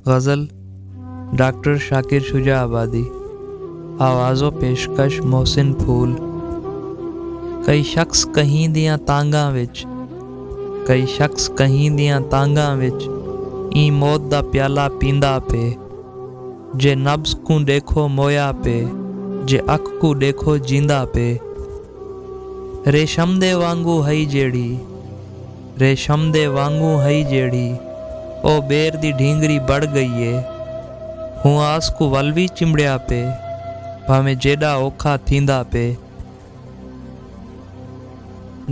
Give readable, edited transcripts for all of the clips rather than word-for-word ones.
गज़ल doctor Shakir Shuja आबादी। आवाज़ो पेशकश मोहसिन फूल। कई शख्स कहीं दियां तांगां विच, कई शख्स कहीं दियां तांगां विच ई मौत दा प्याला पींदा पे। जे नब्ज़ को देखो मोया पे, जे अख को देखो जींदा पे। रेशम दे वांगू हई जेड़ी, रेशम दे वांगू हई जेड़ी ओ बेर दी ढींगरी बढ़ गई है। हूँ आस को वल भी चिमड़िया पे, भावें जेड़ा औखा थींदा पे।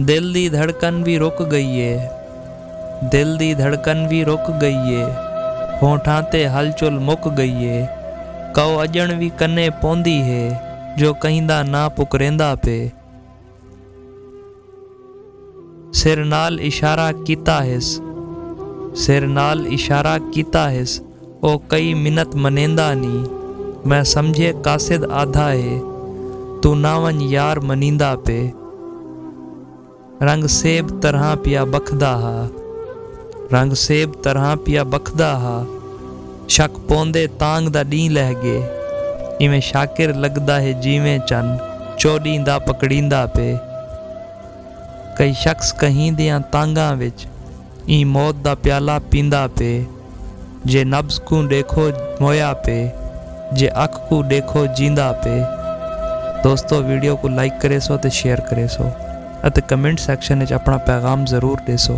दिल दी धड़कन भी रुक गई है, दिल दी धड़कन भी रुक गई है। होठां ते हलचल मुक गई है। कौ अजण भी कन्ने पौंदी है, जो कहिंदा ना पुकरेंदा पे। सिर नाल इशारा कीता हिस, सिर नाल इशारा कीता हिस ओ कई मिन्नत मनेंदा नी। मैं समझे कासिद आधा है, तू ना वन यार मनींदा पे। रंग सेब तरह पिया बखदा हा, रंग सेब तरह पिया बखदा हा। शक पौंदे तांग दा डी लह गए। इवें शाकिर लगदा है जीवें चन, चोडींदा पकड़ींदा पे। कई शख्स कहीं दियां तांगां विच ई मौत दा प्याला पींदा पे। जे नब्ज़ को देखो मोया पे, जे अख को देखो जींदा पे। दोस्तों वीडियो को लाइक करे सो ते शेयर करे सो, अते कमेंट सैक्शन विच अपना पैगाम ज़रूर दे सो।